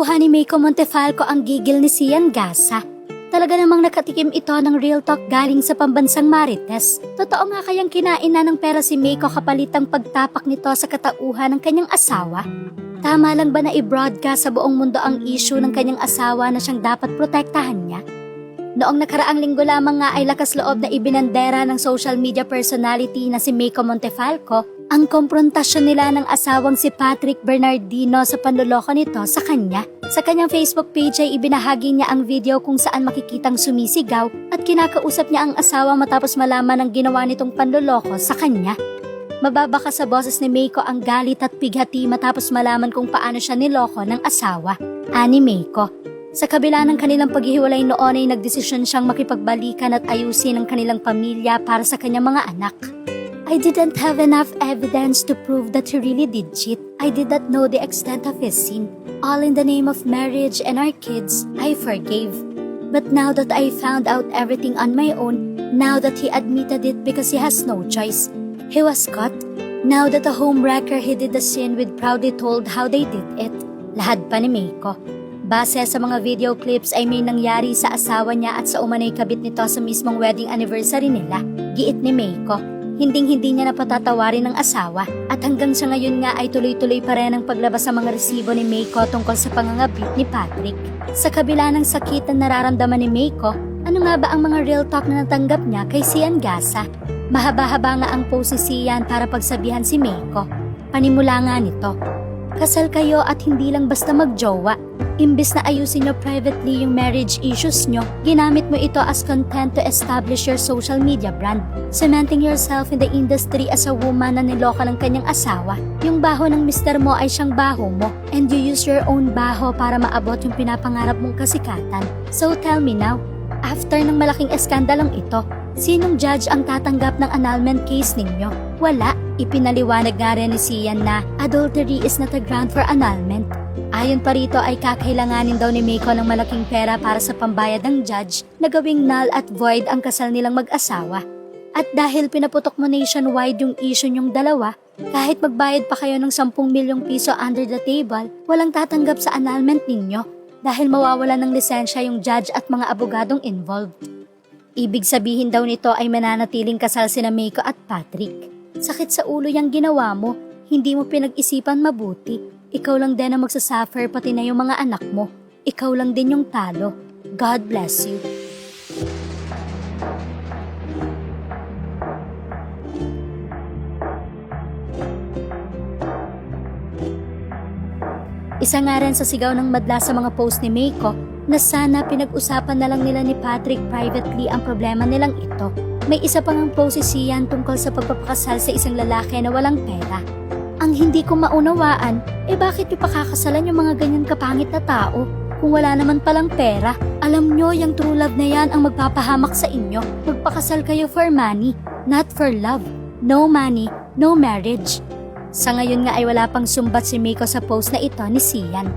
Nakuha ni Meiko Montefalco ang gigil ni Sian Gasa. Talaga namang nakatikim ito ng real talk galing sa pambansang Marites. Totoo nga kayang kinain na ng pera si Meiko kapalit ang pagtapak nito sa katauhan ng kanyang asawa? Tama lang ba na i-broadcast sa buong mundo ang issue ng kanyang asawa na siyang dapat protektahan niya? Noong nakaraang linggo lamang nga ay lakas loob na ibinandera ng social media personality na si Meiko Montefalco ang komprontasyon nila ng asawang si Patrick Bernardino sa panloloko nito sa kanya. Sa kanyang Facebook page ay ibinahagi niya ang video kung saan makikitang sumisigaw at kinakausap niya ang asawa matapos malaman ang ginawa nitong panloloko sa kanya. Mababa ka sa boses ni Meiko ang galit at pighati matapos malaman kung paano siya niloko ng asawa. Ani Meiko. Sa kabila ng kanilang paghihiwalay noon ay nagdesisyon siyang makipagbalikan at ayusin ang kanilang pamilya para sa kanyang mga anak. I didn't have enough evidence to prove that he really did cheat. I did not know the extent of his sin. All in the name of marriage and our kids, I forgave. But now that I found out everything on my own, now that he admitted it because he has no choice, he was caught. Now that the homewrecker he did the sin with proudly told how they did it. Lahad pa ni Meiko. Base sa mga video clips ay may nangyari sa asawa niya at sa umanay kabit nito sa mismong wedding anniversary nila. Giit ni Meiko, hinding-hindi niya napatatawarin ng asawa at hanggang sa ngayon nga ay tuloy-tuloy pa rin ang paglabas sa mga resibo ni Meiko tungkol sa pangangabit ni Patrick. Sa kabila ng sakit na nararamdaman ni Meiko, ano nga ba ang mga real talk na natanggap niya kay Sian Gasa? Mahaba-haba nga ang post ni Sian para pagsabihan si Meiko. Panimula nga nito, kasal kayo at hindi lang basta magjowa. Imbis na ayusin nyo privately yung marriage issues nyo, ginamit mo ito as content to establish your social media brand. Cementing yourself in the industry as a woman na niloko ng kanyang asawa. Yung baho ng mister mo ay siyang baho mo, and you use your own baho para maabot yung pinapangarap mong kasikatan. So tell me now, after ng malaking eskandalong ito, sinong judge ang tatanggap ng annulment case ninyo? Wala. Ipinaliwanag nga rin ni Sian na adultery is not a ground for annulment. Ayon pa rito ay kakailanganin daw ni Meiko ng malaking pera para sa pambayad ng judge na gawing null at void ang kasal nilang mag-asawa. At dahil pinaputok mo nationwide yung issue niyong dalawa, kahit magbayad pa kayo ng 10 milyong piso under the table, walang tatanggap sa annulment ninyo dahil mawawalan ng lisensya yung judge at mga abogadong involved. Ibig sabihin daw nito ay mananatiling kasal sina Meiko at Patrick. Sakit sa ulo yung ginawa mo, hindi mo pinag-isipan mabuti. Ikaw lang din ang magsasuffer pati na yung mga anak mo. Ikaw lang din yung talo. God bless you. Isa nga rin sa sigaw ng madla sa mga post ni Meiko na sana pinag-usapan na lang nila ni Patrick privately ang problema nilang ito. May isa pang ang post si Sian tungkol sa pagpapakasal sa isang lalaki na walang pera. Ang hindi ko maunawaan, bakit nyo pakakasalan yung mga ganyan kapangit na tao kung wala naman palang pera? Alam nyo, yung true love na yan ang magpapahamak sa inyo. Magpakasal kayo for money, not for love. No money, no marriage. Sa ngayon nga ay wala pang sumbat si Meiko sa post na ito ni Sian.